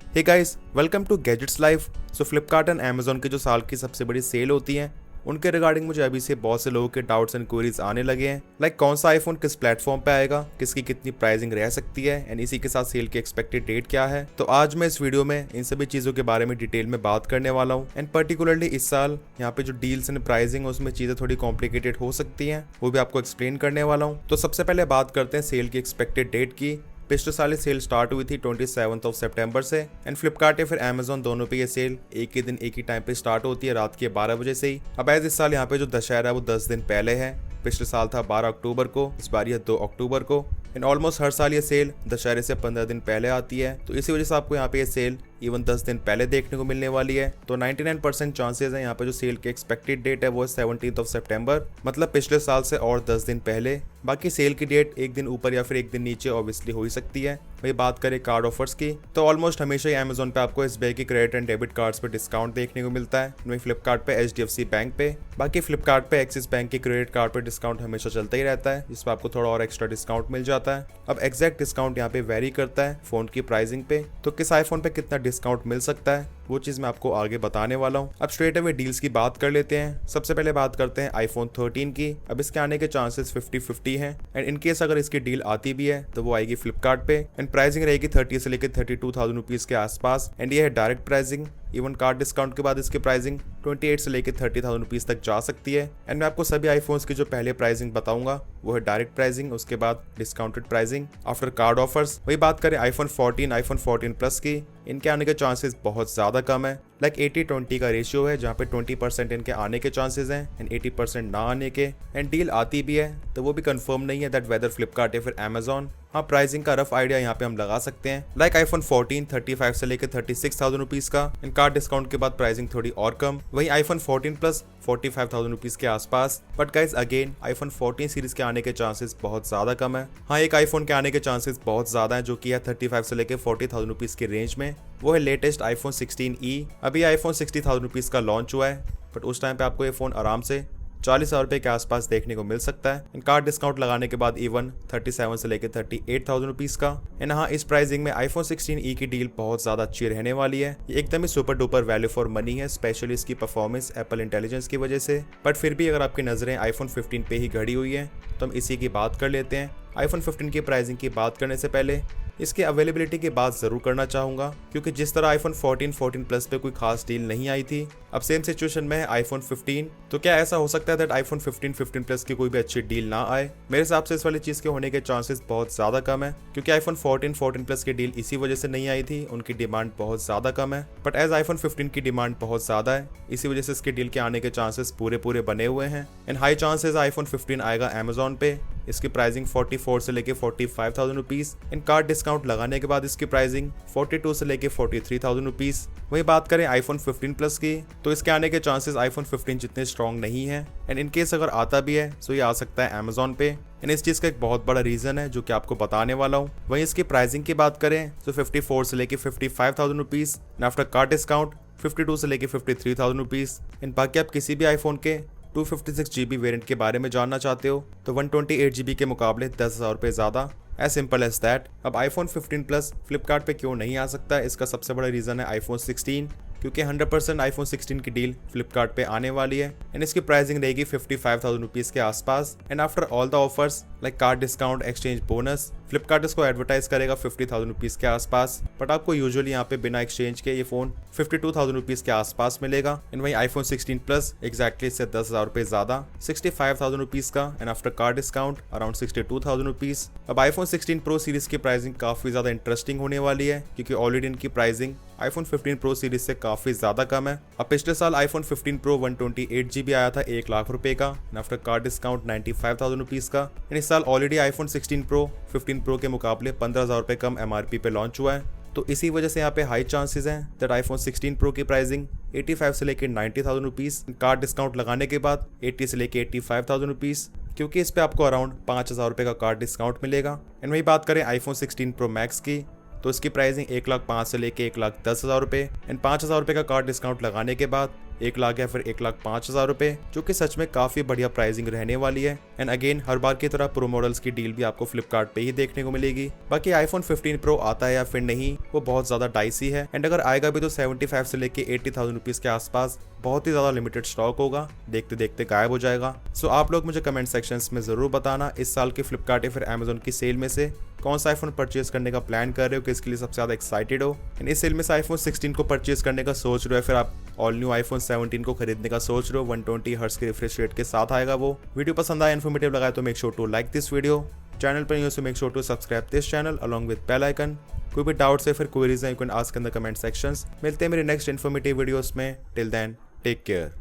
Hey guys, welcome to gadgets live. So Flipkart and Amazon की जो साल की सबसे बड़ी सेल होती है उनके रिगार्डिंग मुझे अभी से बहुत से लोगों के डाउट्स एंड क्वेरीज आने लगे हैं। लाइक कौन सा आईफोन किस प्लेटफॉर्म पे आएगा, किसकी कितनी प्राइसिंग रह सकती है एंड इसी के साथ सेल की एक्सपेक्टेड डेट क्या है। तो आज मैं इस वीडियो में इन सभी चीज़ों के बारे में डिटेल में बात करने वाला हूँ। एंड पर्टिकुलरली इस साल यहाँ पे जो डील्स एंड प्राइसिंग है उसमें चीज़ें थोड़ी कॉम्प्लिकेटेड हो सकती हैं, वो भी आपको एक्सप्लेन करने वाला हूँ। तो सबसे पहले बात करते हैं सेल की एक्सपेक्टेड डेट की। पिछले साल ये सेल स्टार्ट हुई थी 27 सितंबर से एंड फ्लिपकार्ट या फिर अमेजोन दोनों पे ये सेल एक ही दिन एक ही टाइम पे स्टार्ट होती है, रात के 12 बजे से ही। अब एज इस साल यहाँ पे जो दशहरा है वो 10 दिन पहले है। पिछले साल था 12 अक्टूबर को, इस बार यह 2 अक्टूबर को। एंड ऑलमोस्ट हर साल ये सेल दशहरे से 15 दिन पहले आती है, तो इसी वजह से आपको यहाँ पे ये सेल इवन 10 दिन पहले देखने को मिलने वाली है। तो 99% चांसेस है यहाँ पे जो सेल की एक्सपेक्टेड डेट है वो है 17 सितंबर, मतलब पिछले साल से और 10 दिन पहले। बाकी सेल की डेट एक दिन ऊपर या फिर एक दिन नीचे ऑब्वियसली हो ही सकती है। वही बात करें कार्ड ऑफर्स की, तो ऑलमोस्ट हमेशा ही अमेजोन पे आपको SBI की क्रेडिट एंड डेबिट कार्ड्स पे डिस्काउंट देखने को मिलता है। वही फ्लिपकार्ट पे HDFC बैंक पे, बाकी फ्लिपकार्ट पे एक्सिस बैंक के क्रेडिट कार्ड पे डिस्काउंट हमेशा चलता ही रहता है, जिसपे आपको थोड़ा और एक्स्ट्रा डिस्काउंट मिल जाता है। अब एग्जैक्ट डिस्काउंट यहाँ पे वेरी करता है फोन की प्राइसिंग पे, तो किस आईफोन पे कितना डिस्काउंट मिल सकता है वो चीज मैं आपको आगे बताने वाला हूँ। अब स्ट्रेट अवे डील्स की बात कर लेते हैं। सबसे पहले बात करते हैं आईफोन 13 की। अब इसके आने के चांसेस 50-50 हैं एंड इन केस अगर इसकी डील आती भी है तो वो आएगी फ्लिपकार्ट पे एंड प्राइसिंग रहेगी 30 से लेकर 32,000 रुपीज के आसपास। एंड ये है direct pricing, even card discount के बाद इसकी प्राइसिंग 28 से लेकर 30,000 रुपीज तक जा सकती है। एंड मैं आपको सभी आईफोन्स की जो पहले प्राइसिंग बताऊंगा वो है डायरेक्ट प्राइसिंग, उसके बाद discounted pricing after card offers. वही बात करें आईफोन 14, आईफोन 14 प्लस की, इनके आने के चांसेस बहुत ज्यादा कम है। लाइक 80-20 का रेशियो है, जहाँ पे 20% इनके आने के चांसेस हैं एंड 80% ना आने के। एंड डील आती भी है तो वो भी कंफर्म नहीं है दैट वेदर फ्लिपकार्ट या फिर अमेजोन। हाँ, प्राइसिंग का रफ आइडिया यहाँ पे हम लगा सकते हैं। लाइक आईफोन 14 35 से लेकर 36,000 रुपीज का, इन कार्ड डिस्काउंट के बाद प्राइसिंग थोड़ी और कम। वही आईफोन 14 प्लस 45,000 रुपीज के आसपास। But guys again iPhone 14 series के आने के चांसेस बहुत ज्यादा कम है। हाँ, एक आईफोन के आने के चांसेस बहुत ज्यादा है जो कि है 35 से लेकर 40,000 रुपीज के रेंज में, वो है लेटेस्ट आईफोन 16e। अभी आईफोन 60,000 रुपीज का लॉन्च हुआ है, बट उस टाइम पे आपको ये फोन आराम से 40,000 रुपए के आसपास देखने को मिल सकता है। इन कार्ड डिस्काउंट लगाने के बाद इवन 37 से लेकर 38,000 रुपीज का। एंड हाँ, इस प्राइसिंग में आईफोन 16e की डील बहुत ज्यादा अच्छी रहने वाली है। ये एकदम ही super duper value for money है, स्पेशली इसकी परफॉर्मेंस एप्पल इंटेलिजेंस की वजह से। बट फिर भी अगर आपकी नजरें आईफोन 15 पे ही गड़ी हुई है तो हम इसी की बात कर लेते हैं। आईफोन 15 की प्राइसिंग की बात करने से पहले इसकी अवेलेबिलिटी की बात जरूर करना चाहूंगा, क्योंकि जिस तरह आईफोन 14 प्लस पे कोई खास डील नहीं आई थी, अब सेम सिचुएशन में है आईफोन 15। तो क्या ऐसा हो सकता है दैट आईफोन 15 प्लस की कोई भी अच्छी डील ना आए? मेरे हिसाब से इस वाली चीज के होने के चांसेस बहुत ज्यादा कम है, क्योंकि आईफोन 14 प्लस की डील इसी वजह से नहीं आई थी, उनकी डिमांड बहुत ज्यादा कम है। बट एज आईफोन 15 की डिमांड बहुत ज्यादा है, इसी वजह से इसकी डील के आने के चांसेस पूरे बने हुए हैं। एंड हाई चांसेस आईफोन 15 आएगा अमेजोन पे। इसकी प्राइसिंग 44 से लेके 45,000 रुपीज। इन कार्ड डिस्काउंट लगाने के बाद इसकी प्राइसिंग 42 से लेके 43,000 रुपीज। वही बात करें आईफोन 15 प्लस की, तो इसके आने के चांसेस आईफोन 15 जितने स्ट्रॉन्ग नहीं है। एंड इन केस अगर आता भी है तो ये आ सकता है अमेजोन पे। एंड इस चीज का एक बहुत बड़ा रीजन है जो कि आपको बताने वाला हूँ। वहीं इसकी प्राइसिंग की बात करें तो 54 से लेके 55,000 रुपीज, आफ्टर कार्ड डिस्काउंट 52 से लेके 53,000 रुपीज। इन बाकी आप किसी भी आईफोन के 256 GB वेरिएंट के बारे में जानना चाहते हो तो 128 GB के मुकाबले 10,000 रुपये ज्यादा, एज सिंपल एज दैट। अब आईफोन 15 प्लस फ्लिपकार्ट पे क्यों नहीं आ सकता है, इसका सबसे बड़ा रीजन है आईफोन 16, क्योंकि 100% आईफोन 16 की डील फ्लिपकार्ट पे आने वाली है एंड इसकी प्राइसिंग रहेगी 55,000 रुपीज के आसपास। And after all the offers like card discount, exchange bonus, Flipkart इसको एडवर्टाइज करेगा 50,000 रुपीज के आसपास। बट आपको यूजुअली यहाँ पे बिना एक्सचेंज के ये फोन 52,000 रुपीज के आसपास मिलेगा। एंड वही आईफोन 16 प्लस एक्जैक्टली इससे 10,000 रुपए ज्यादा, 65,000 रुपीज का, and after card discount around 62,000 rupees. अब आईफोन 16 प्रो सीरीज की प्राइसिंग काफी ज्यादा इंटरेस्टिंग होने वाली है, क्योंकि ऑलरेडी इनकी प्राइसिंग आईफोन 15 प्रो सीरीज से काफी ज्यादा कम है। अब पिछले साल आईफोन 15 प्रो 128 GB आया था 1 लाख रुपए का, आफ्टर कार्ड डिस्काउंट 95,000 रुपीज का। एंड इस साल ऑलरेडी आईफोन 16 प्रो 15 प्रो के मुकाबले 15,000 रुपए कम MRP पे लॉन्च हुआ है। तो इसी वजह से यहाँ पे हाई चांसेस हैं दैट आईफोन 16 प्रो की प्राइसिंग 85 से लेकर 90,000 रुपीज, कार्ड डिस्काउंट लगाने के बाद 80 से लेकर 85,000 रुपीज, क्योंकि इस पे आपको अराउंड 5,000 रुपए का कार्ड डिस्काउंट मिलेगा। एंड वही बात करें आईफोन 16 प्रो मैक्स की, तो इसकी प्राइसिंग 1,05,000 से लेके 1,10,000 रुपए, एंड 5,000 रुपए का कार्ड डिस्काउंट लगाने के बाद 1 लाख या फिर 1,05,000 रुपए, जो कि सच में काफी बढ़िया प्राइसिंग रहने वाली है। एंड अगेन हर बार की तरह प्रो मॉडल्स की डील भी आपको फ्लिपकार्ट पे ही देखने को मिलेगी। बाकी आईफोन 15 प्रो आता है या फिर नहीं वो बहुत ज्यादा डाइसी है, एंड अगर आएगा भी तो 75 से लेके 80,000 रुपीज के आसपास बहुत ही ज्यादा लिमिटेड स्टॉक होगा, देखते देखते गायब हो जाएगा। सो आप लोग मुझे कमेंट सेक्शंस में जरूर बताना इस साल की फ्लिपकार्ट या फिर अमेजोन की सेल में से कौन सा आईफोन परचेज करने का प्लान कर रहे हो, किसके लिए सबसे ज्यादा एक्साइटेड हो। एंड इस सेल में से आईफोन 16 को परचेज करने का सोच रहे हो, फिर आप ऑल न्यू आईफोन 17 को खरीदने का सोच रहे हो, 120 हर्ट्ज के रिफ्रेश रेट के साथ आएगा वो। वीडियो पसंद आया, इन्फॉर्मेटिव लगा तो make sure to like this video. Channel पर new, so make sure to subscribe this channel along with bell icon. कोई भी डाउट्स है फिर क्वेरीज है, you can ask in the comment sections. मिलते हैं मेरे नेक्स्ट इन्फॉर्मेटिव वीडियोस में। Till then take care.